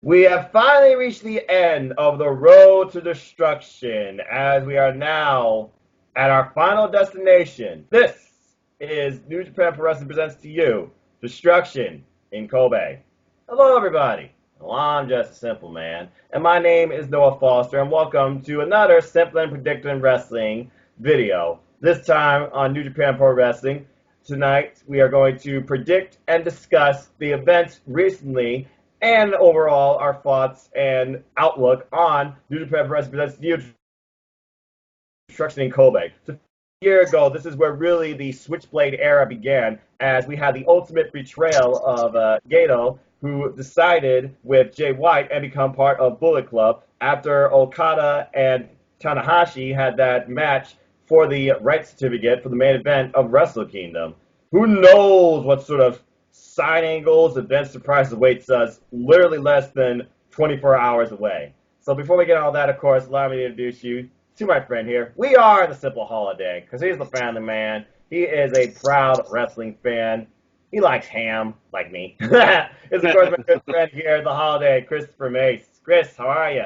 We have finally reached the end of the road to destruction as we are now at our final destination. This is New Japan Pro Wrestling presents to you Destruction in Kobe. Hello, everybody. Well, I'm just a simple man, and my name is Noah Foster, and welcome to another Simple and Predictable in Wrestling video. This time on New Japan Pro Wrestling. Tonight, we are going to predict and discuss the events recently and overall our thoughts and outlook on New Japan Pro Wrestling presents to you Destruction in Kobe. So a year ago, this is where really the Switchblade era began, as we had the ultimate betrayal of Gato, who decided with Jay White and become part of Bullet Club after Okada and Tanahashi had that match for the right certificate for the main event of Wrestle Kingdom. Who knows what sort of side angles, event surprises awaits us literally less than 24 hours away. So before we get all that, of course, allow me to introduce you to my friend here. We are the Simple Holiday, because he's the family man. He is a proud wrestling fan. He likes ham, like me. It's, of course, my good friend here, the Holiday, Christopher Mace. Chris, how are you?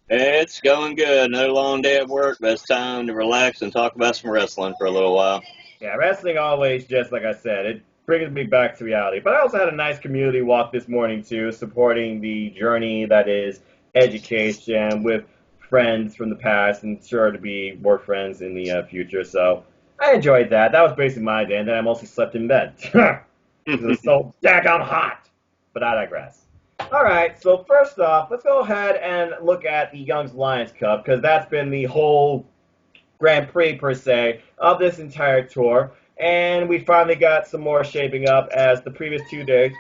It's going good. Another long day at work, but it's time to relax and talk about some wrestling for a little while. Yeah, wrestling always, just like I said, it brings me back to reality. But I also had a nice community walk this morning, too, supporting the journey that is education with friends from the past and sure to be more friends in the future. So I enjoyed that. That was basically my day, and then I mostly slept in bed. It was so daggone hot. But I digress. All right, so first off, let's go ahead and look at the Young's Lions Cup, because that's been the whole Grand Prix, per se, of this entire tour. And we finally got some more shaping up, as the previous 2 days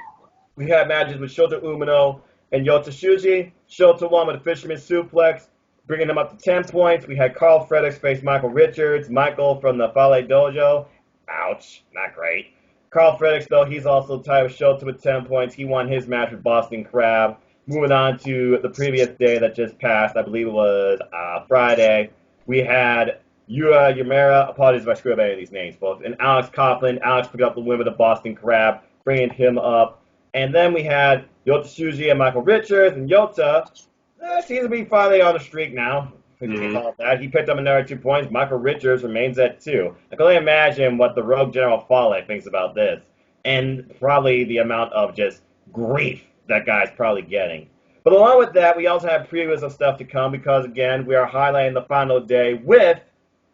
we had matches with Shota Umino and Yota Tsuji. Shota won with a fisherman suplex, bringing him up to 10 points. We had Carl Fredericks face Michael Richards. Michael from the Fale Dojo. Ouch, not great. Carl Fredericks, though, he's also tied with Shota with 10 points. He won his match with Boston Crab. Moving on to the previous day that just passed, I believe it was Friday, we had Yura Yamera, apologies if I screw up any of these names, folks, and Alex Coughlin. Alex picked up the win with the Boston Crab, bringing him up. And then we had Yota Tsuji and Michael Richards, and Yota seems to be finally on the streak now. That. He picked up another 2 points. Michael Richards remains at 2. I can only imagine what the Rogue General Fale thinks about this, and probably the amount of just grief that guy's probably getting. But along with that, we also have previews of stuff to come, because, again, we are highlighting the final day with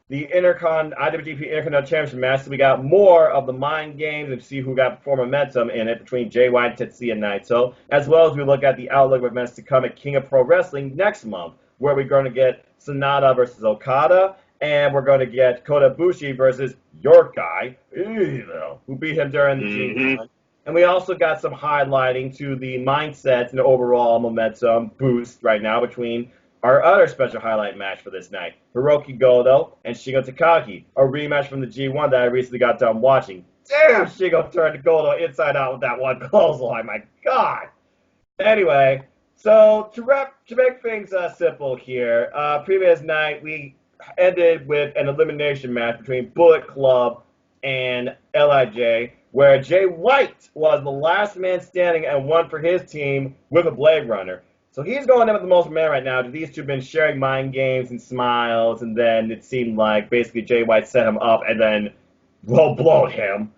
the IWGP Intercontinental Championship match. So we got more of the mind games and see who got more momentum in it between Jay White and Tetsuya Naito, as well as we look at the outlook of events to come at King of Pro Wrestling next month, where we're going to get Sonata versus Okada, and we're going to get Kota Ibushi versus your guy, who beat him during the G1. And we also got some highlighting to the mindset and overall momentum boost right now between our other special highlight match for this night, Hiroki Goto and Shingo Takagi, a rematch from the G1 that I recently got done watching. Damn, Shingo turned Goto inside out with that one clothesline, my God. Anyway, so to make things simple here, previous night we ended with an elimination match between Bullet Club and LIJ, where Jay White was the last man standing and won for his team with a Blade Runner. So he's going in with the most momentum right now. These two have been sharing mind games and smiles, and then it seemed like basically Jay White set him up and then blowed him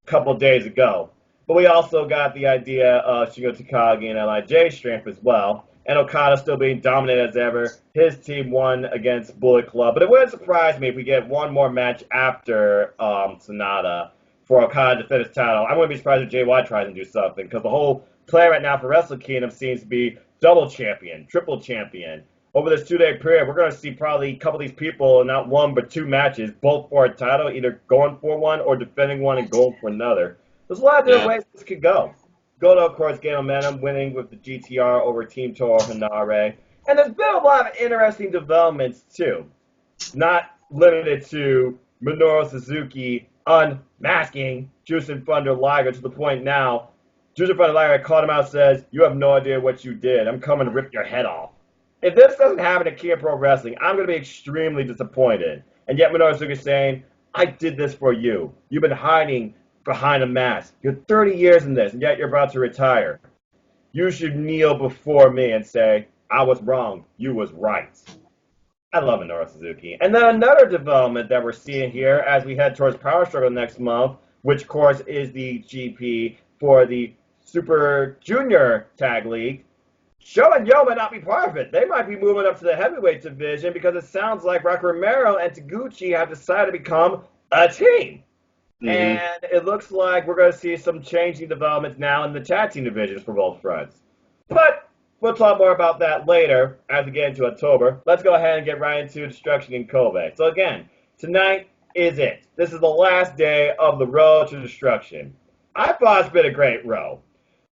a couple of days ago. But we also got the idea of Shingo Takagi and LIJ strength as well. And Okada still being dominant as ever. His team won against Bullet Club. But it wouldn't surprise me if we get one more match after Sonata for Okada to defend his title. I wouldn't be surprised if Jay White tries to do something, because the whole plan right now for Wrestle Kingdom seems to be double champion, triple champion. Over this 2-day period, we're going to see probably a couple of these people in not one but 2 matches, both for a title, either going for one or defending one and going for another. There's a lot of different ways this could go. Goto, of course, gained momentum, winning with the GTR over Team Toro Hinare. And there's been a lot of interesting developments, too. Not limited to Minoru Suzuki unmasking Jushin Thunder Liger to the point now Jushin Thunder Liger called him out and says, "You have no idea what you did. I'm coming to rip your head off." If this doesn't happen at King of Pro Wrestling, I'm going to be extremely disappointed. And yet Minoru Suzuki is saying, "I did this for you. You've been hiding behind a mask. You're 30 years in this, and yet you're about to retire. you should kneel before me and say, I was wrong, you was right. I love Minoru Suzuki. And then another development that we're seeing here as we head towards Power Struggle next month, which of course is the GP for the Super Junior Tag League. Show and Yo might not be part of it. They might be moving up to the heavyweight division because it sounds like Rock Romero and Taguchi have decided to become a team. Mm-hmm. And it looks like we're going to see some changing developments now in the tag team divisions for both fronts. But we'll talk more about that later as we get into October. Let's go ahead and get right into Destruction in Kobe. So again, tonight is it. This is the last day of the road to destruction. I thought it's been a great row.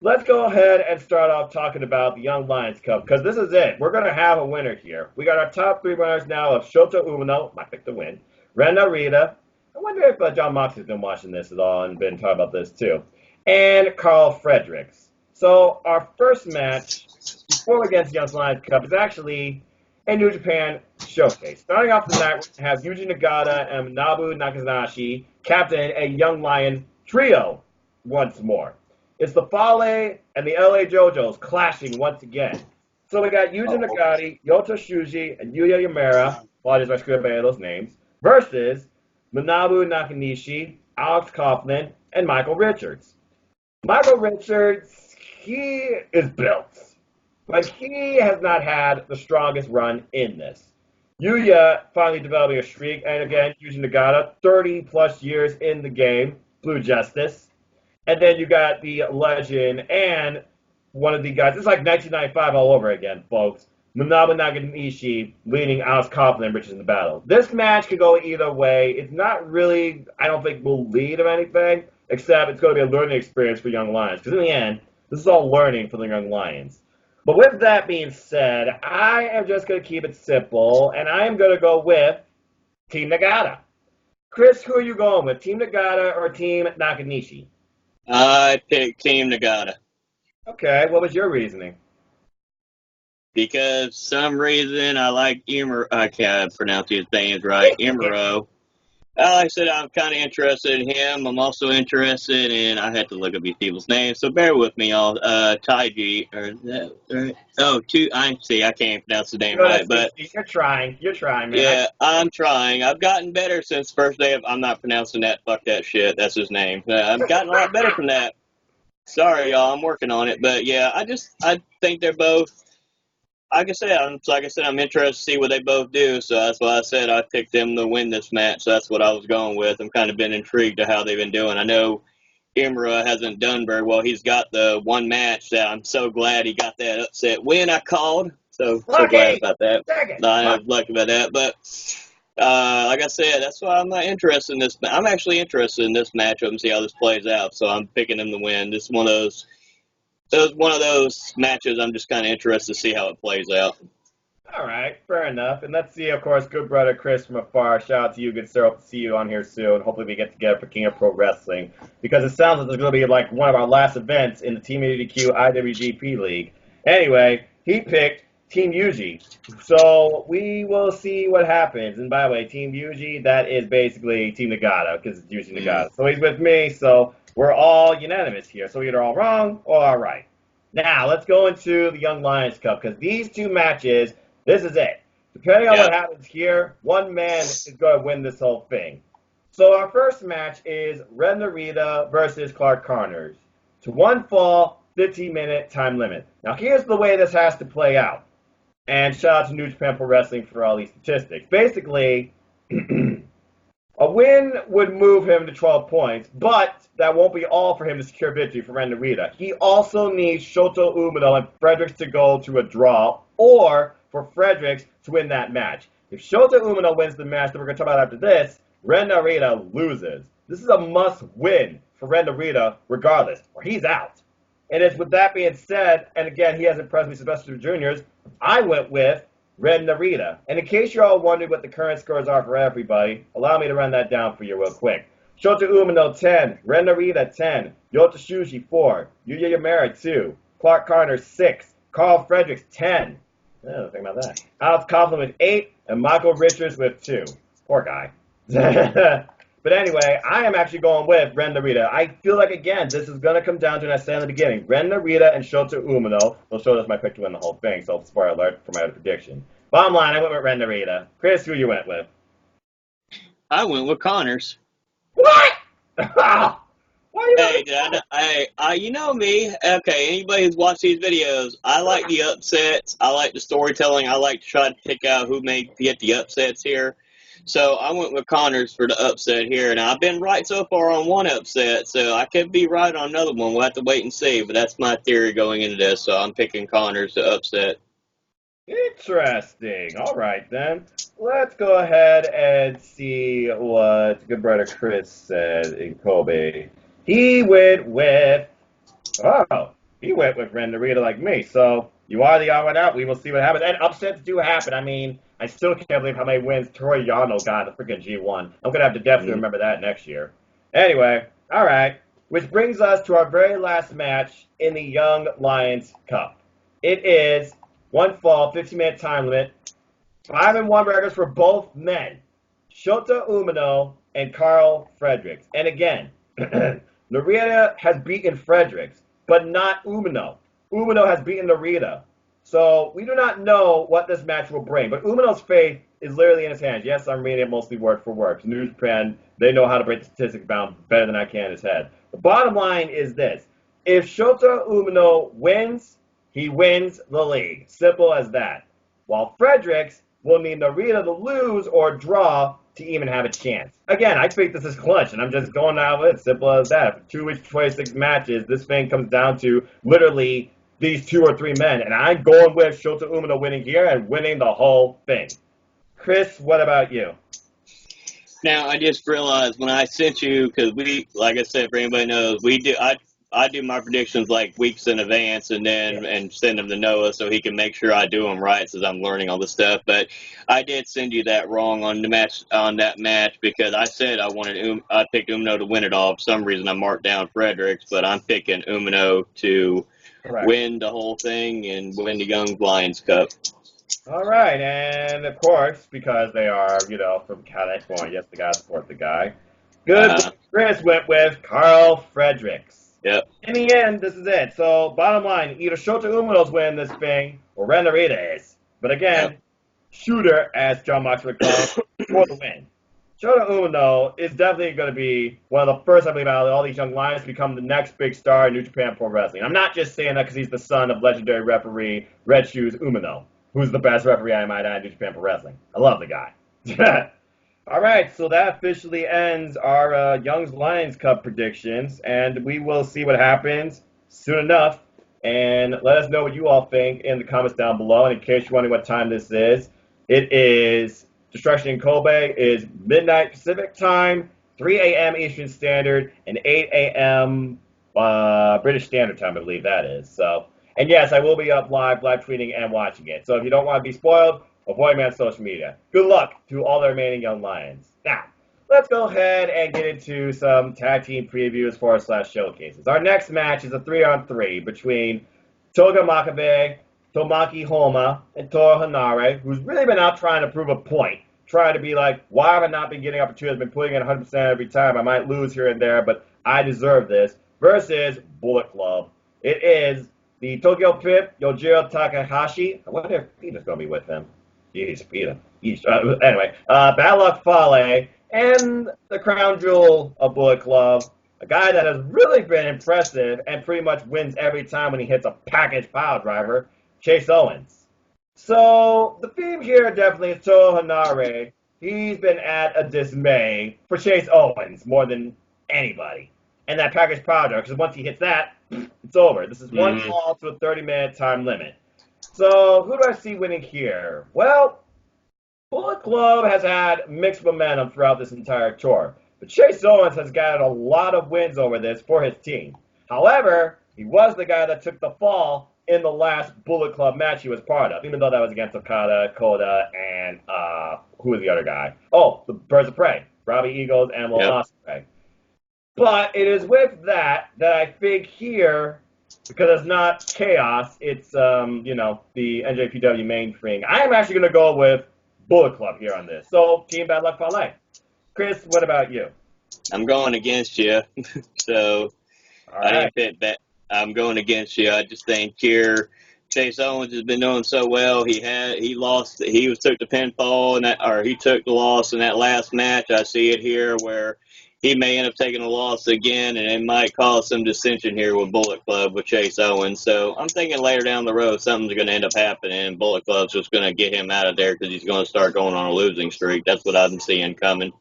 Let's go ahead and start off talking about the Young Lions Cup, because this is it. We're going to have a winner here. We got our top three winners now of Shota Umino, my pick to win, Ren Narita. I wonder if John Moxley's been watching this at all and been talking about this too. And Carl Fredericks. So our first match before we get to Young Lions Cup is actually a New Japan showcase. Starting off the night, we have Yuji Nagata and Manabu Nakanashi captain a Young Lion trio once more. It's the Fale and the LA JoJos clashing once again. So we got Yuji Nagata, Yota Shuji, and Yuya Yamera, apologies if I screwed up any of those names, versus Manabu Nakanishi, Alex Coughlin, and Michael Richards. Michael Richards, he is built, but he has not had the strongest run in this. Yuya finally developing a streak, and again, Yuji Nagata, 30-plus years in the game, Blue Justice. And then you got the legend and one of the guys, it's like 1995 all over again, folks. Manabu Nakanishi leading Alex Coughlin and Richards in the battle. This match could go either way. It's not really, I don't think, will lead of anything, except it's going to be a learning experience for Young Lions. Because in the end, this is all learning for the Young Lions. But with that being said, I am just going to keep it simple, and I am going to go with Team Nagata. Chris, who are you going with, Team Nagata or Team Nakanishi? I picked Team Nagata. Okay, what was your reasoning? Because some reason I like I can't pronounce his names right, Imuro. Like I said, I'm kind of interested in him. I'm also interested in, I had to look up these people's names, so bear with me, y'all. Taiji, or is that right? I can't pronounce the name right, but... You're trying, man. Yeah, I'm trying. I've gotten better since first day of, I'm not pronouncing that, fuck that shit, that's his name. I've gotten a lot better from that. Sorry, y'all, I'm working on it, but yeah, I think they're both... Like I said, I'm interested to see what they both do, so that's why I said I picked them to win this match, so that's what I was going with. I'm kind of been intrigued to how they've been doing. I know Imura hasn't done very well. He's got the one match that I'm so glad he got that upset win I called, so glad about that. I'm lucky about that, but like I said, that's why I'm not interested in this. I'm actually interested in this matchup and see how this plays out, so I'm picking them to win. This is one of those matches I'm just kind of interested to see how it plays out. All right, fair enough. And let's see, of course, good brother Chris from afar. Shout out to you, good sir. Hope to see you on here soon. Hopefully we get together for King of Pro Wrestling. Because it sounds like there's going to be like one of our last events in the Team ADQ IWGP League. Anyway, he picked Team Yuji. So we will see what happens. And by the way, Team Yuji, that is basically Team Nagata, because it's Yuji Nagata. So he's with me, so... we're all unanimous here, so either all wrong or all right. Now, let's go into the Young Lions Cup, because these two matches, this is it. Depending on what happens here, one man is going to win this whole thing. So our first match is Ren Narita versus Clark Connors. To one fall, 15-minute time limit. Now, here's the way this has to play out. And shout out to New Japan Pro Wrestling for all these statistics. Basically... a win would move him to 12 points, but that won't be all for him to secure victory for Ren Narita. He also needs Shota Umino and Fredericks to go to a draw, or for Fredericks to win that match. If Shota Umino wins the match that we're going to talk about after this, Ren Narita loses. This is a must-win for Ren Narita regardless, or he's out. And it's with that being said, and again, he hasn't pressed me Sylvester Jr.'s, I went with Ren Narita. And in case you're all wondering what the current scores are for everybody, allow me to run that down for you real quick. Shota Umino, 10. Ren Narita, 10. Yota Shuji, 4. Yuya Yamera, 2. Clark Connors, 6. Carl Fredericks, 10. Think about that. Alex Coughlin with 8. And Michael Richards with 2. Poor guy. But anyway, I am actually going with Ren Narita. I feel like, again, this is going to come down to, and I said in the beginning, Ren Narita and Shota Umino. Well, Shota's my pick to win the whole thing, so spoiler alert for my other prediction. Bottom line, I went with Ren Narita. Chris, who you went with? I went with Connors. What? Why you Hey, you know me. Okay, anybody who's watched these videos, I like the upsets. I like the storytelling. I like to try to pick out who may get the upsets here. So I went with Connors for the upset here, and I've been right so far on one upset, so I could be right on another one. We'll have to wait and see, but that's my theory going into this, so I'm picking Connors to upset. Interesting. All right, then. Let's go ahead and see what good brother Chris said in Kobe. He went with Ren Narita like me. So you are the odd one out. We will see what happens. And upsets do happen. I mean, I still can't believe how many wins Toru Yano got in the freaking G1. I'm gonna have to definitely remember that next year. Anyway, all right. Which brings us to our very last match in the Young Lions Cup. It is one fall, 15-minute time limit. 5-1 records for both men. Shota Umino and Carl Fredericks. And again, Narita has beaten Fredericks, but not Umino. Umino has beaten Narita. So we do not know what this match will bring. But Umino's fate is literally in his hands. Yes, I'm reading it mostly word for word. New Japan, they know how to break the statistics down better than I can in his head. The bottom line is this. If Shota Umino wins, he wins the league. Simple as that. While Fredericks will need Narita to lose or draw to even have a chance. Again, I think this is clutch, and I'm just going out with it. Simple as that. For 2 weeks, 26 matches, this thing comes down to literally these 2 or 3 men, and I'm going with Shota Umino winning here and winning the whole thing. Chris, what about you? Now, I just realized when I sent you, because we, like I said, for anybody knows, I do my predictions like weeks in advance and send them to Noah so he can make sure I do them right since I'm learning all this stuff. But I did send you that wrong on that match because I said I picked Umino to win it all. For some reason I marked down Fredericks, but I'm picking Umino to win the whole thing and win the Young Lions Cup. All right, and of course, because they are, from California, yes, the guy support the guy. Good. Chris went with Carl Fredericks. Yep. In the end, this is it. So, bottom line, either Shota Umino's winning this thing, or Ren Narita is. But again, shooter, as John Mox would call it, for the win. Shota Umino is definitely going to be one of the first, I believe, out of all these young lions to become the next big star in New Japan Pro Wrestling. I'm not just saying that because he's the son of legendary referee Red Shoes Umino, who's the best referee I might add in New Japan Pro Wrestling. I love the guy. All right, so that officially ends our Young Lions Cup predictions, and we will see what happens soon enough. And let us know what you all think in the comments down below. And in case you're wondering what time this is, it is Destruction in Kobe is midnight Pacific time, 3 a.m. Eastern Standard, and 8 a.m. British Standard Time, I believe that is. So, and yes, I will be up live tweeting and watching it. So if you don't want to be spoiled, avoid me on social media. Good luck to all the remaining Young Lions. Now, let's go ahead and get into some tag team previews / showcases. Our next match is a 3-on-3 between Toga Makabe, Tomaki Homa, and Toru Hanare, who's really been out trying to prove a point. Trying to be like, why have I not been getting opportunities? I've been putting in 100% every time. I might lose here and there, but I deserve this. Versus Bullet Club. It is the Tokyo Pip, Yojiro Takahashi. I wonder if Peter's going to be with him. Jeez, Peter. Anyway, Bad Luck Fale, and the crown jewel of Bullet Club, a guy that has really been impressive and pretty much wins every time when he hits a package pile driver, Chase Owens. So, the theme here definitely is Toru Hanare. He's been at a dismay for Chase Owens more than anybody. And that package pile driver, because once he hits that, it's over. This is one fall to a 30-minute time limit. So, who do I see winning here? Well, Bullet Club has had mixed momentum throughout this entire tour, but Chase Owens has gotten a lot of wins over this for his team. However, he was the guy that took the fall in the last Bullet Club match he was part of, even though that was against Okada, Koda, and who was the other guy? Oh, the Birds of Prey, Robbie Eagles and Will Ospreay. But it is with that I think here, because it's not chaos, it's, the NJPW main thing. I am actually going to go with Bullet Club here on this. So, Team Bad Luck Fale. Chris, what about you? I'm going against you. So All I right. didn't fit that. I'm going against you. I just think here Chase Owens has been doing so well. He lost. He was took the pinfall and that, or he took the loss in that last match. I see it here where he may end up taking a loss again, and it might cause some dissension here with Bullet Club with Chase Owens. So I'm thinking later down the road something's going to end up happening, and Bullet Club's just going to get him out of there because he's going to start going on a losing streak. That's what I'm seeing coming.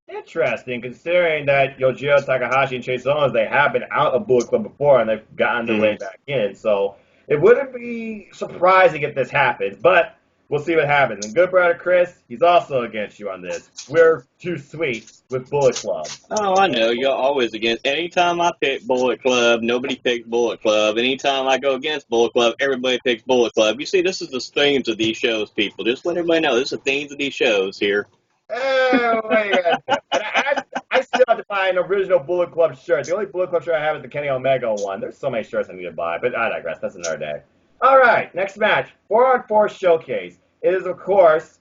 Interesting, considering that Yojiro Takahashi and Chase Owens, they have been out of Bullet Club before and they've gotten their way Mm-hmm. back in. So it wouldn't be surprising if this happens, but we'll see what happens. And good brother Chris, he's also against you on this. We're too sweet with Bullet Club. Oh, I know. You're always against. Anytime I pick Bullet Club, nobody picks Bullet Club. Anytime I go against Bullet Club, everybody picks Bullet Club. You see, this is the themes of these shows, people. Just let everybody know this is the themes of these shows here. Oh, what are you gonna do? And I still have to buy an original Bullet Club shirt. The only Bullet Club shirt I have is the Kenny Omega one. There's so many shirts I need to buy, but I digress. That's another day. All right, next match, 4-on-4 showcase. It is, of course,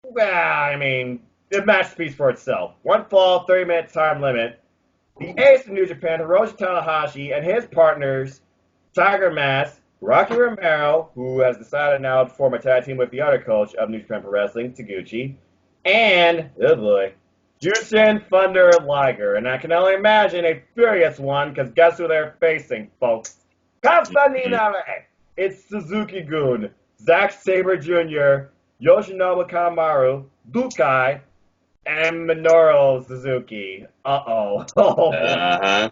well, I mean, the match speaks for itself. One fall, 30-minute time limit. The ace of New Japan, Hiroshi Tanahashi, and his partners, Tiger Mask, Rocky Romero, who has decided now to form a tag team with the other coach of New Japan Pro Wrestling, Taguchi, and, oh boy, Jushin Thunder Liger. And I can only imagine a furious one, because guess who they're facing, folks? Constantine. It's Suzuki-gun, Zack Sabre Jr., Yoshinobu Kanemaru, Bukai, and Minoru Suzuki. Uh-oh. Oh, boy. Uh-huh.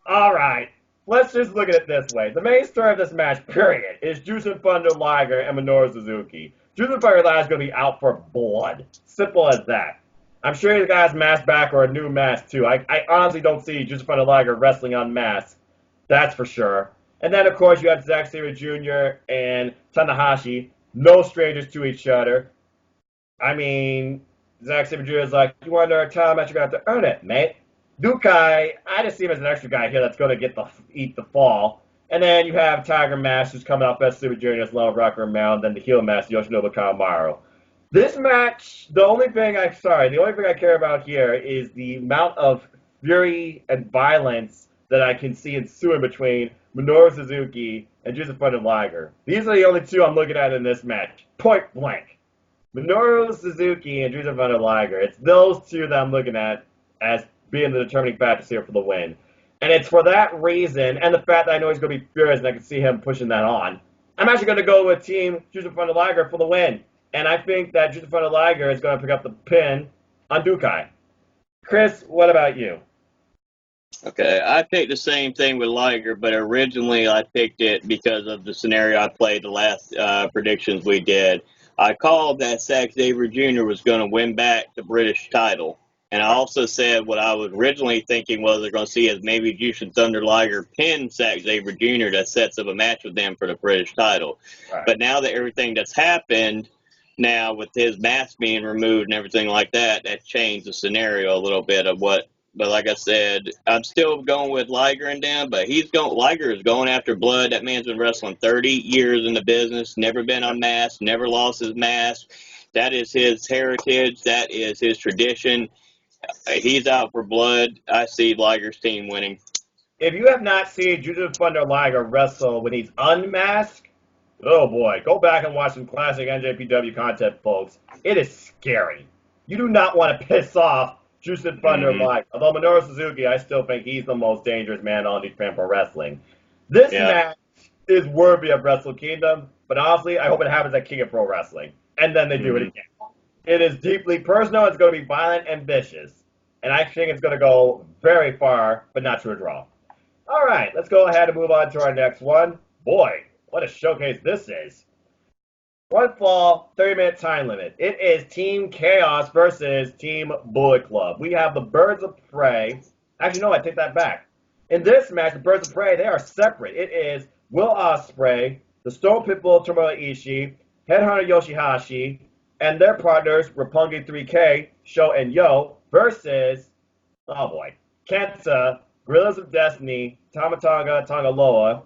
All right. Let's just look at it this way. The main story of this match, period, is Jushin Thunder Liger and Minoru Suzuki. Jushin Thunder Liger is going to be out for blood. Simple as that. I'm sure the guy's mask back or a new mask, too. I honestly don't see Jushin Thunder Liger wrestling on mask. That's for sure. And then, of course, you have Zack Sabre Jr. and Tanahashi. No strangers to each other. I mean, Zack Sabre Jr. is like, you want another time match, you're going to have to earn it, mate. Dukai, I just see him as an extra guy here that's going to eat the fall. And then you have Tiger Mask, who's coming out best Super Junior's Love Rocker Mound, and then the heel match, Yoshinobu Kanemaru. This match, the only thing I care about here is the amount of fury and violence that I can see ensuing between Minoru Suzuki and Jushin Thunder Liger. These are the only two I'm looking at in this match. Point blank. Minoru Suzuki and Jushin Thunder Liger. It's those two that I'm looking at as being the determining factors here for the win. And it's for that reason, and the fact that I know he's going to be furious and I can see him pushing that on, I'm actually going to go with Team Jushin Thunder Liger for the win. And I think that Jushin Thunder Liger is going to pick up the pin on Dukai. Chris, what about you? Okay, I picked the same thing with Liger, but originally I picked it because of the scenario I played the last predictions we did. I called that Zack Sabre Jr. was going to win back the British title. And I also said what I was originally thinking was they're going to see as maybe Jushin Thunder Liger pin Zack Sabre Jr. that sets up a match with them for the British title. Right. But now that everything that's happened, now with his mask being removed and everything like that, that changed the scenario a little bit of what. But like I said, I'm still going with Liger and them, but Liger is going after blood. That man's been wrestling 30 years in the business, never been unmasked, never lost his mask. That is his heritage. That is his tradition. He's out for blood. I see Liger's team winning. If you have not seen Jushin Thunder Liger wrestle when he's unmasked, oh boy, go back and watch some classic NJPW content, folks. It is scary. You do not want to piss off Jushin Thunder Liger. Although Minoru Suzuki, I still think he's the most dangerous man on New Japan Pro Wrestling. This match is worthy of Wrestle Kingdom, but honestly, I hope it happens at King of Pro Wrestling. And then they do it again. It is deeply personal. It's going to be violent and vicious. And I think it's going to go very far, but not to a draw. All right, let's go ahead and move on to our next one. Boy, what a showcase this is. One fall, 30-minute time limit. It is Team Chaos versus Team Bullet Club. We have the Birds of Prey. Actually, no, I take that back. In this match, the Birds of Prey, they are separate. It is Will Ospreay, the Stone Pitbull Tomohiro Ishii, Headhunter Yoshihashi, and their partners, Roppongi 3K, Sho and Yo, versus, oh boy, Kenta, Gorillas of Destiny, Tamatanga Tangaloa,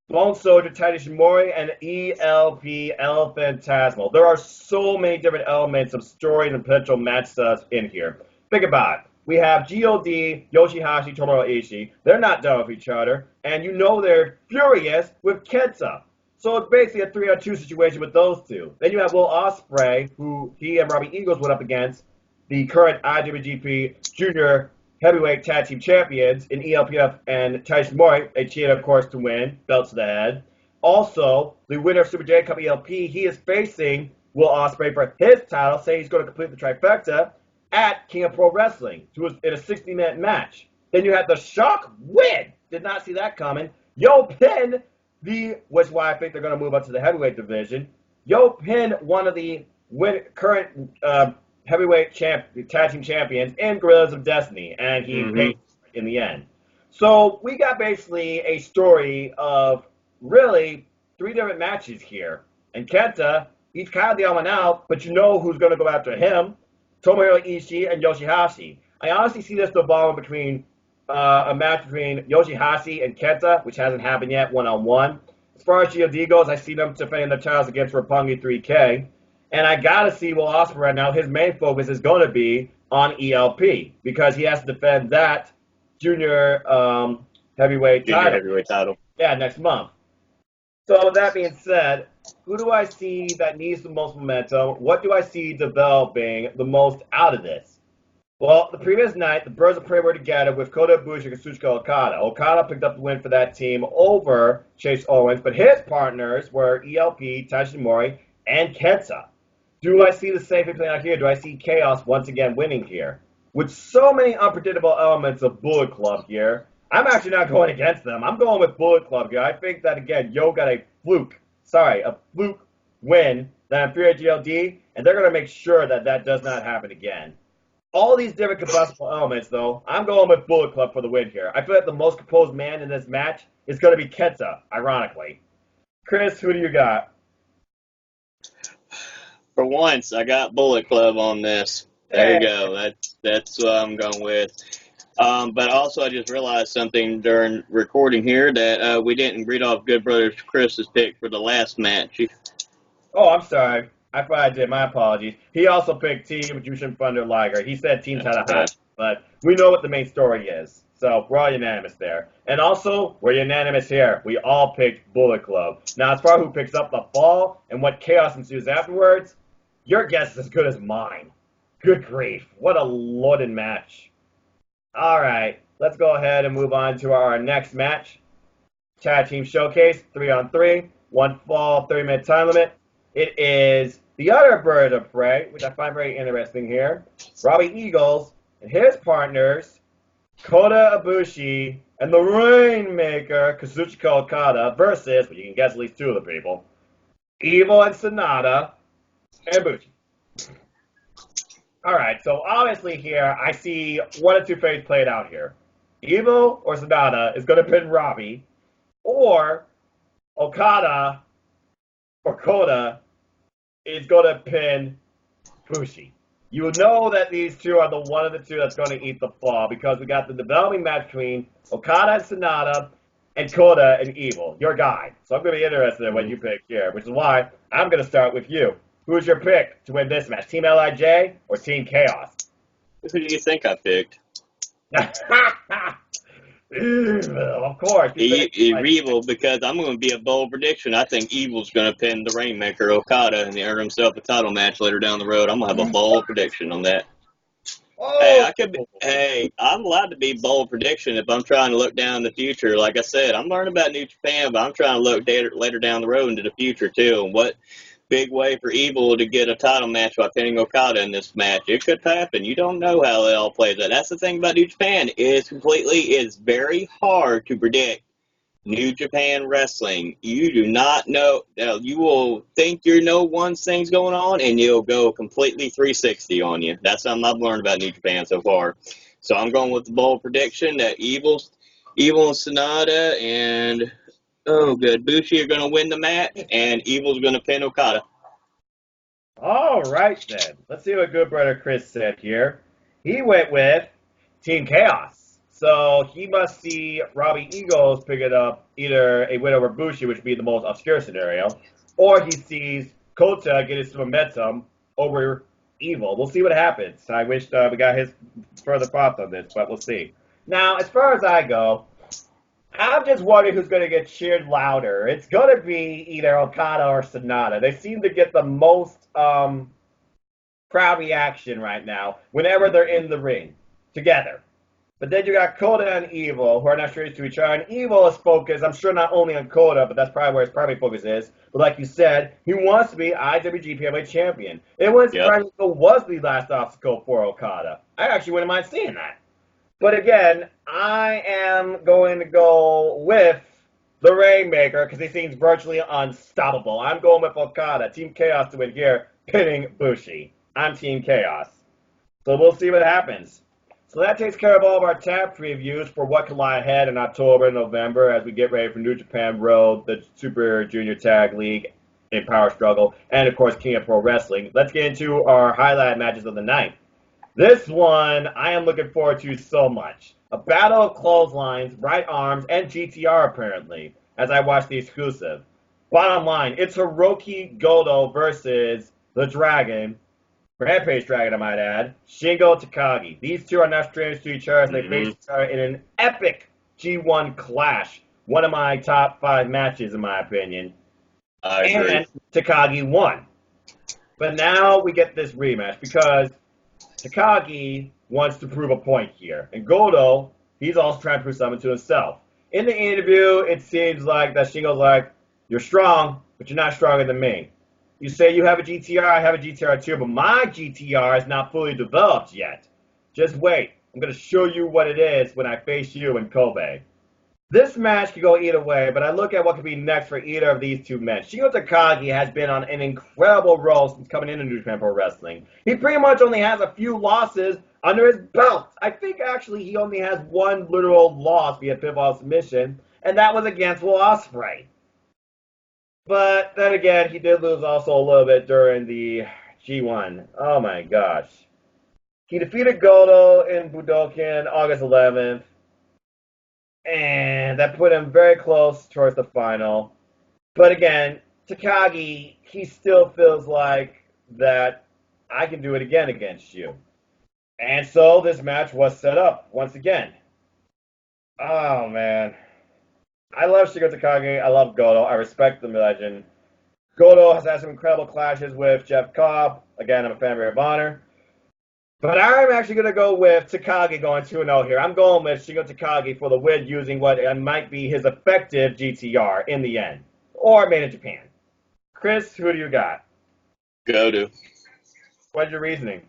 Bone Soldier, Titus Shimori, and ELP El Phantasmal. There are so many different elements of story and potential match stuff in here. Think about it. we have God, Yoshihashi, Tomohiro Ishii. They're not done with each other, and you know they're furious with Kenta. So it's basically a 3-on-2 situation with those two. Then you have Will Ospreay, who he and Robbie Eagles went up against the current IWGP Junior Heavyweight Tag Team Champions in ELPF and Tyson Mori. They cheated, of course, to win, belts to the head. Also, the winner of Super J Cup ELP, he is facing Will Ospreay for his title, saying he's going to complete the trifecta at King of Pro Wrestling, who was in a 60-minute match. Then you had the shock win. Did not see that coming. Yo Pin, which is why I think they're going to move up to the heavyweight division. Yo Pin, one of the current heavyweight tag team champions in Guerrillas of Destiny, and he paid in the end. So we got basically a story of really 3 different matches here. And Kenta, he's kind of the odd one out, but you know who's going to go after him. Tomohiro Ishii and Yoshihashi. I honestly see this evolving between a match between Yoshihashi and Kenta, which hasn't happened yet, one-on-one. As far as GOD goes, I see them defending their titles against Roppongi 3K. And I got to see Will Ospreay right now. His main focus is going to be on ELP because he has to defend that junior heavyweight title. Yeah, next month. So with that being said, who do I see that needs the most momentum? What do I see developing the most out of this? Well, the previous night, the Birds of Prey were together with Kota Ibushi and Kazuchika Okada. Okada picked up the win for that team over Chase Owens, but his partners were ELP, Taiji Mori, and Kenta. Do I see the same thing playing out here? Do I see Chaos once again winning here? With so many unpredictable elements of Bullet Club here, I'm actually not going against them. I'm going with Bullet Club here. I think that, again, Yo got a fluke win that inferior GLD, and they're going to make sure that that does not happen again. All these different combustible elements, though, I'm going with Bullet Club for the win here. I feel like the most composed man in this match is going to be Kenta, ironically. Chris, who do you got? For once, I got Bullet Club on this. There you go. That's what I'm going with. But also, I just realized something during recording here that we didn't read off Good Brothers Chris's pick for the last match. Oh, I'm sorry. I thought I did. My apologies. He also picked Team Jushin Thunder Liger. He said teams had a high, but we know what the main story is. So we're all unanimous there. And also, we're unanimous here. We all picked Bullet Club. Now, as far as who picks up the fall and what chaos ensues afterwards, your guess is as good as mine. Good grief. What a loaded match. All right. Let's go ahead and move on to our next match. Tag Team Showcase, 3-on-3. 1 fall, 30-minute time limit. It is the other Bird of Prey, which I find very interesting here. Robbie Eagles and his partners, Kota Ibushi and the Rainmaker, Kazuchika Okada, versus, but you can guess at least 2 of the people, Evil and Sonata and Ibushi. All right, so obviously here I see one of 2 fates played out here. Evil or Sonata is going to pin Robbie, or Okada or Kota is going to pin Ibushi. You know that these 2 are the one of the 2 that's going to eat the fall because we got the developing match between Okada and Sonata and Kota and Evil, your guy. So I'm going to be interested in what you pick here, which is why I'm going to start with you. Who's your pick to win this match? Team LIJ or Team Chaos? Who do you think I picked? Evil, of course. Evil, because I'm going to be a bold prediction. I think Evil's going to pin the Rainmaker Okada and earn himself a title match later down the road. I'm going to have a bold prediction on that. Oh. I'm allowed to be bold prediction if I'm trying to look down the future. Like I said, I'm learning about New Japan, but I'm trying to look later down the road into the future too. And what big way for Evil to get a title match by pinning Okada in this match? It could happen. You don't know how it all plays out. That's the thing about New Japan. It's very hard to predict New Japan wrestling. You do not know. You will think you know one thing's going on, and you'll go completely 360 on you. That's something I've learned about New Japan so far. So I'm going with the bold prediction that Evil and Sonata and Bushi are going to win the match, and Evil's going to pin Okada. All right, then. Let's see what Good Brother Chris said here. He went with Team Chaos. So he must see Robbie Eagles pick it up, either a win over Bushi, which would be the most obscure scenario, or he sees Kota get his momentum over Evil. We'll see what happens. I wish we got his further thoughts on this, but we'll see. Now, as far as I go, I'm just wondering who's going to get cheered louder. It's going to be either Okada or Sonata. They seem to get the most crowd reaction right now whenever they're in the ring together. But then you got Kota and Evil, who are not strangers to each other. And Evil is focused, I'm sure, not only on Kota, but that's probably where his primary focus is. But like you said, he wants to be IWGP champion. It was surprising if it was the last obstacle for Okada. I actually wouldn't mind seeing that. But again, I am going to go with the Rainmaker because he seems virtually unstoppable. I'm going with Okada, Team Chaos to win here, pinning Bushi. I'm Team Chaos. So we'll see what happens. So that takes care of all of our tab previews for what could lie ahead in October and November as we get ready for New Japan Road, the Super Junior Tag League in Power Struggle, and of course King of Pro Wrestling. Let's get into our highlight matches of the night. This one I am looking forward to so much. A battle of clotheslines, right arms, and GTR apparently, as I watch the exclusive. Bottom line, it's Hiroki Goto versus the Dragon, Rampage Dragon, I might add, Shingo Takagi. These two are not strangers to each other as they face each other in an epic G1 clash. One of my top 5 matches, in my opinion. I agree. And Takagi won. But now we get this rematch because Takagi wants to prove a point here. And Goto, he's also trying to prove something to himself. In the interview, it seems like that Shingo's like, you're strong, but you're not stronger than me. You say you have a GTR, I have a GTR too, but my GTR is not fully developed yet. Just wait. I'm going to show you what it is when I face you in Kobe. This match could go either way, but I look at what could be next for either of these two men. Shingo Takagi has been on an incredible roll since coming into New Japan Pro Wrestling. He pretty much only has a few losses under his belt. I think actually he only has one literal loss via pinfall submission, and that was against Will Ospreay. But then again, he did lose also a little bit during the G1. Oh my gosh. He defeated Goto in Budokan August 11th. And that put him very close towards the final. But again, Takagi, he still feels like that I can do it again against you. And so this match was set up once again. Oh man. I love Shingo Takagi. I love Goto. I respect the legend. Goto has had some incredible clashes with Jeff Cobb. Again, I'm a fan of Honor. But I'm actually going to go with Takagi going 2-0 here. I'm going with Shingo Takagi for the win using what might be his effective GTR in the end. Or Made in Japan. Chris, who do you got? Goto. What's your reasoning?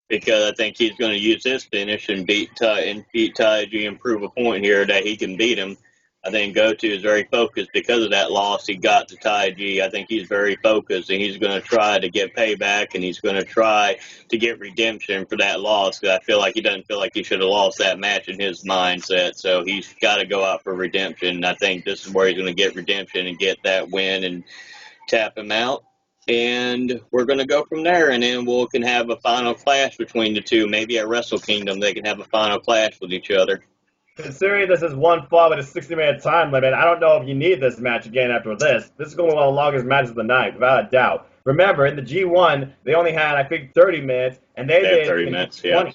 Because I think he's going to use his finish and beat Taiji and prove a point here that he can beat him. I think Goto is very focused because of that loss he got to Taiji. I think he's very focused, and he's going to try to get payback, and he's going to try to get redemption for that loss. Because I feel like he doesn't feel like he should have lost that match in his mindset. So he's got to go out for redemption. I think this is where he's going to get redemption and get that win and tap him out. And we're going to go from there, and then we can have a final clash between the two. Maybe at Wrestle Kingdom they can have a final clash with each other. Considering this is one fall with a 60-minute time limit, I don't know if you need this match again after this. This is going to be one of the longest matches of the night, without a doubt. Remember, in the G1, they only had, I think, 30 minutes, and they did 30 minutes, 20. yeah.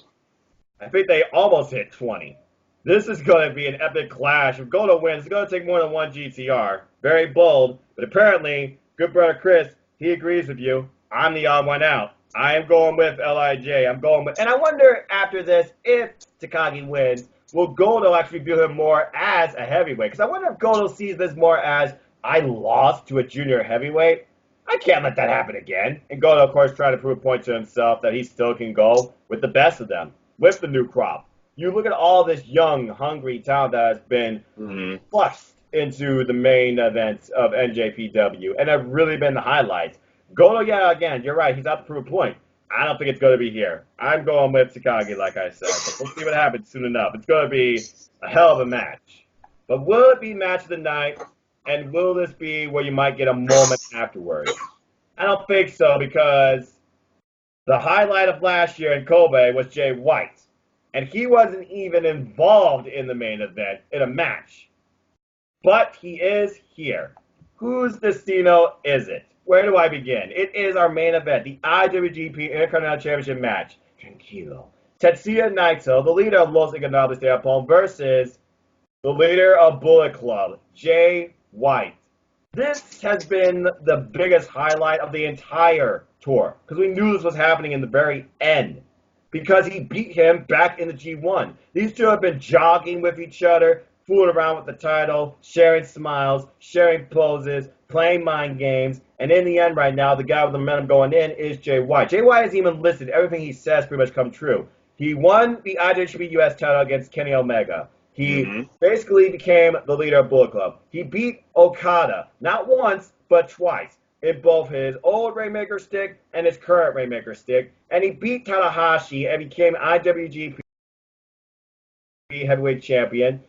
I think they almost hit 20. This is going to be an epic clash. If Goto wins, it's going to take more than one GTR. Very bold, but apparently, good brother Chris, he agrees with you. I'm the odd one out. I am going with LIJ. I'm going with, and I wonder after this, if Takagi wins, will Goto actually view him more as a heavyweight? Because I wonder if Goto sees this more as, I lost to a junior heavyweight. I can't let that happen again. And Goto, of course, trying to prove a point to himself that he still can go with the best of them, with the new crop. You look at all this young, hungry talent that has been flushed into the main events of NJPW, and have really been the highlights. Goto, yeah, again, you're right. He's out to prove a point. I don't think it's going to be here. I'm going with Takagi, like I said. But we'll see what happens soon enough. It's going to be a hell of a match. But will it be match of the night? And will this be where you might get a moment afterwards? I don't think so, because the highlight of last year in Kobe was Jay White. And he wasn't even involved in the main event in a match. But he is here. Whose Destino is it? where do I begin? It is our main event, the IWGP Intercontinental Championship match. Tranquilo. Tetsuya Naito, the leader of Los Ingobernables de Japón, versus the leader of Bullet Club, Jay White. This has been the biggest highlight of the entire tour, because we knew this was happening in the very end, because he beat him back in the G1. These two have been jogging with each other, fooling around with the title, sharing smiles, sharing poses, playing mind games, and in the end right now, the guy with the momentum going in is Jay White. Jay White has even listed everything he says pretty much come true. He won the IWGP US title against Kenny Omega. He basically became the leader of Bullet Club. He beat Okada, not once, but twice, in both his old Rainmaker stick and his current Rainmaker stick. And he beat Tanahashi and became IWGP Heavyweight Champion.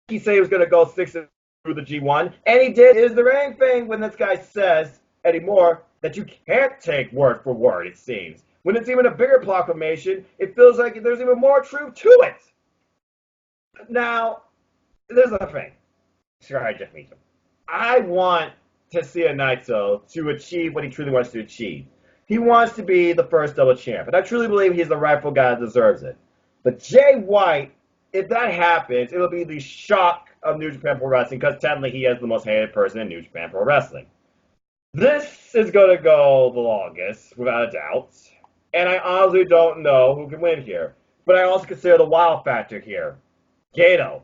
He said he was going to go 6 through the G1, and he did. It is the main thing when this guy says anymore that you can't take word for word, it seems. When it's even a bigger proclamation, it feels like there's even more truth to it. Now, there's a thing. Sorry, Jeff Meacham. I want Tetsuya Naito to achieve what he truly wants to achieve. He wants to be the first double champ, and I truly believe he's the rightful guy that deserves it. But Jay White, if that happens, it'll be the shock of New Japan Pro Wrestling, because technically he is the most hated person in New Japan Pro Wrestling. This is going to go the longest, without a doubt, and I honestly don't know who can win here. But I also consider the wild factor here. Gato.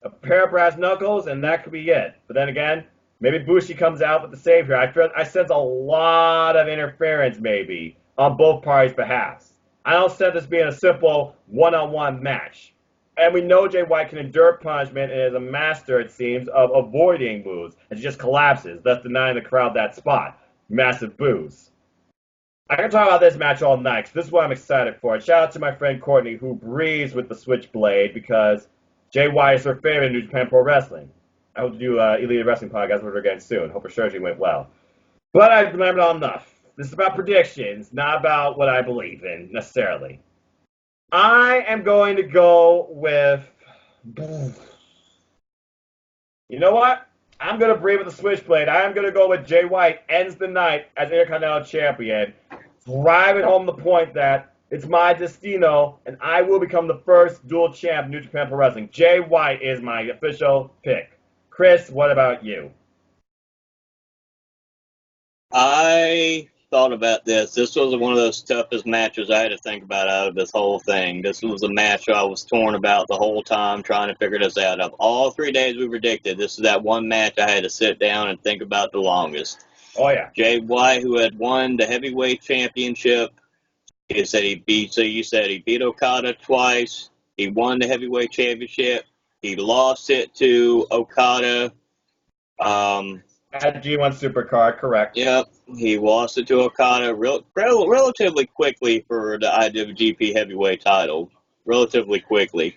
A pair of brass knuckles, and that could be it. But then again, maybe Bushi comes out with the save here. I sense a lot of interference, maybe, on both parties' behalves. I don't sense this being a simple one-on-one match. And we know Jay White can endure punishment and is a master, it seems, of avoiding moves. And he just collapses, thus denying the crowd that spot. Massive boos. I can talk about this match all night, because this is what I'm excited for. And shout out to my friend Courtney, who breathes with the Switchblade, because Jay White is her favorite in New Japan Pro Wrestling. I hope to do Elite Wrestling podcast with her again soon. Hope her surgery went well. But I've remembered enough. This is about predictions, not about what I believe in, necessarily. I am going to go with... You know what? I'm going to breathe with the Switchblade. I am going to go with Jay White ends the night as Intercontinental Champion, driving home the point that it's my destino, and I will become the first dual champ in New Japan Pro Wrestling. Jay White is my official pick. Chris, what about you? I thought about this. This was one of those toughest matches I had to think about out of this whole thing. This was a match I was torn about the whole time trying to figure this out. Of all 3 days we predicted, this is that one match I had to sit down and think about the longest. Oh, yeah. Jay White, who had won the heavyweight championship, you said he beat Okada twice. He won the heavyweight championship. He lost it to Okada. At G1 Supercard, correct. Yep, he lost it to Okada relatively quickly for the IWGP Heavyweight title. Relatively quickly.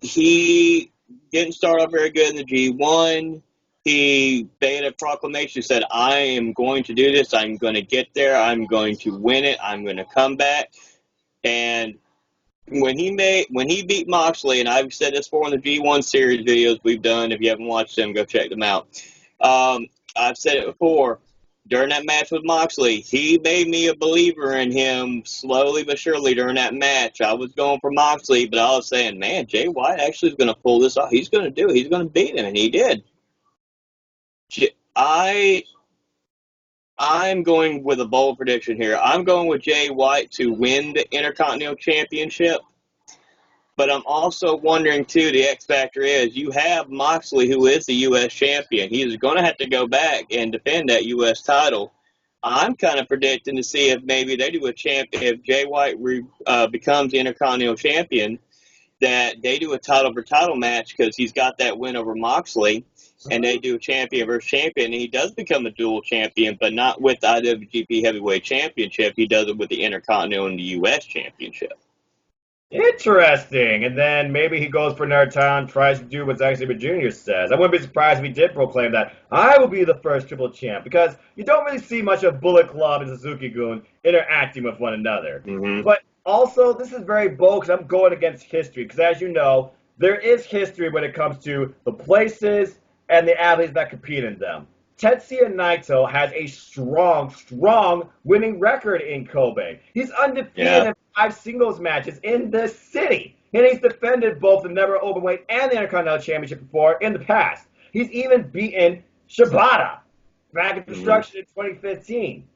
He didn't start off very good in the G1. He made a proclamation, said, I am going to do this. I'm going to get there. I'm going to win it. I'm going to come back. And when he beat Moxley, and I've said this before in the G1 series videos we've done, if you haven't watched them, go check them out. I've said it before, during that match with Moxley, he made me a believer in him slowly but surely during that match. I was going for Moxley, but I was saying, man, Jay White actually is going to pull this off. He's going to do it. He's going to beat him, and he did. I'm going with a bold prediction here. I'm going with Jay White to win the Intercontinental Championship. But I'm also wondering, too, the X factor is you have Moxley, who is the U.S. champion. He's going to have to go back and defend that U.S. title. I'm kind of predicting to see if maybe they do if Jay White becomes the Intercontinental Champion, that they do a title for title match because he's got that win over Moxley. And they do champion versus champion, and he does become a dual champion, but not with the IWGP Heavyweight Championship. He does it with the Intercontinental and the U.S. Championship. Interesting. And then maybe he goes for another time, tries to do what Zack Sabre Jr. says. I wouldn't be surprised if he did proclaim that I will be the first triple champ, because you don't really see much of Bullet Club and Suzuki-gun interacting with one another. Mm-hmm. But also, this is very bold because I'm going against history, because as you know, there is history when it comes to the places and the athletes that compete in them. Tetsuya Naito has a strong winning record in Kobe. He's undefeated in 5 singles matches in this city. And he's defended both the Never Openweight and the Intercontinental Championship before in the past. He's even beaten Shibata back at Destruction in 2015.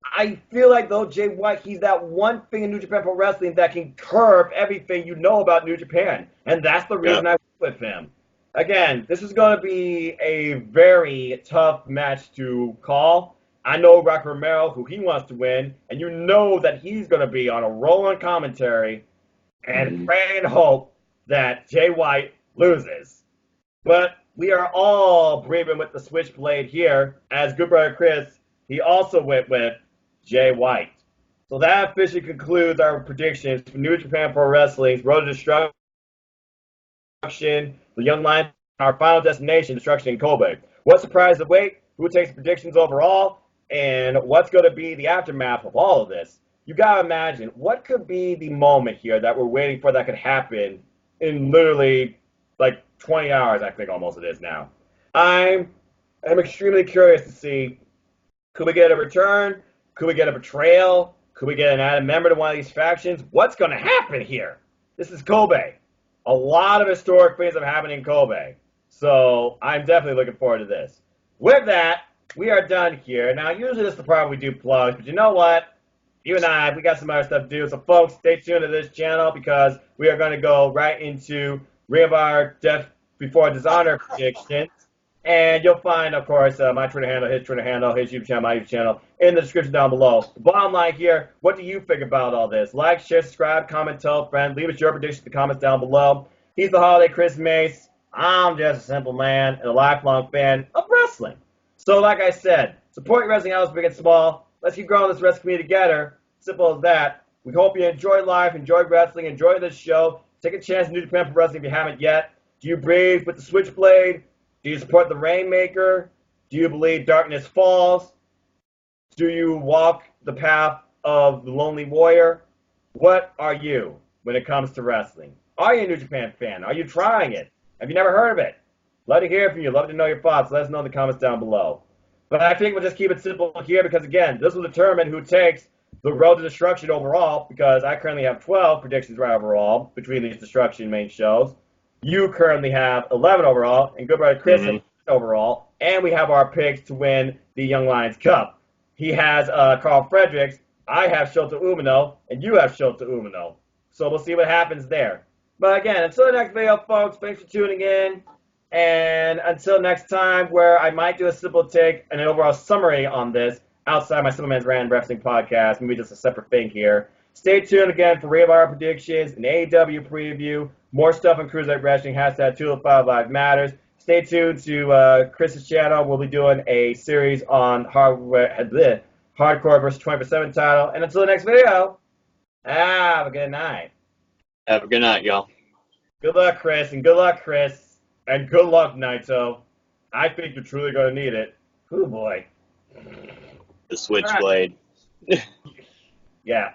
I feel like, though, Jay White, he's that one thing in New Japan Pro Wrestling that can curb everything you know about New Japan. And that's the reason I went with him. Again, this is going to be a very tough match to call. I know Rock Romero, who he wants to win, and you know that he's going to be on a roll on commentary and pray and hope that Jay White loses. But we are all breathing with the switchblade here, as good brother Chris, he also went with Jay White. So that officially concludes our predictions for New Japan Pro Wrestling's Road to Destruction, the Young Lions, our final destination, Destruction in Kobe. What surprise await? Who takes predictions overall? And what's going to be the aftermath of all of this? You got to imagine, what could be the moment here that we're waiting for that could happen in literally like 20 hours, I think almost it is now. I'm extremely curious to see, could we get a return? Could we get a betrayal? Could we get an added member to one of these factions? What's going to happen here? This is Kobe. A lot of historic things have happened in Kobe. So I'm definitely looking forward to this. With that, we are done here. Now, usually this is the part we do plugs, but you know what? You and I, we got some other stuff to do. So, folks, stay tuned to this channel because we are going to go right into Ring of Honor Death Before Dishonor predictions. And you'll find, of course, my Twitter handle, his Twitter handle, his YouTube channel, my YouTube channel, in the description down below. The bottom line here, what do you think about all this? Like, share, subscribe, comment, tell a friend. Leave us your predictions in the comments down below. He's the Holiday Chris Mace. I'm just a simple man and a lifelong fan of wrestling. So, like I said, support your wrestling house, big and small. Let's keep growing this wrestling community together. Simple as that. We hope you enjoy life, enjoy wrestling, enjoy this show. Take a chance in New Japan Pro Wrestling if you haven't yet. Do you breathe with the Switchblade? Do you support the Rainmaker? Do you believe darkness falls? Do you walk the path of the Lonely Warrior? What are you when it comes to wrestling? Are you a New Japan fan? Are you trying it? Have you never heard of it? Love to hear from you. Love to know your thoughts. Let us know in the comments down below. But I think we'll just keep it simple here because, again, this will determine who takes the Road to Destruction overall because I currently have 12 predictions right overall between these Destruction main shows. You currently have 11 overall, and good brother Chris has overall. And we have our picks to win the Young Lions Cup. He has Carl Fredericks. I have Shota Umino, and you have Shota Umino. So we'll see what happens there. But again, until the next video, folks, thanks for tuning in. And until next time, where I might do a simple take and an overall summary on this outside my Simple Man's Random Wrestling podcast, maybe just a separate thing here. Stay tuned again for Ring of Honor predictions, an AEW preview, more stuff on Cruiserweight Wrestling, hashtag 205 Live Matters. Stay tuned to Chris's channel. We'll be doing a series on Hardcore versus 24/7 title. And until the next video, have a good night. Have a good night, y'all. Good luck, Chris, and good luck, Chris. And good luck, Naito. I think you're truly going to need it. Oh, boy. The Switchblade. Yeah.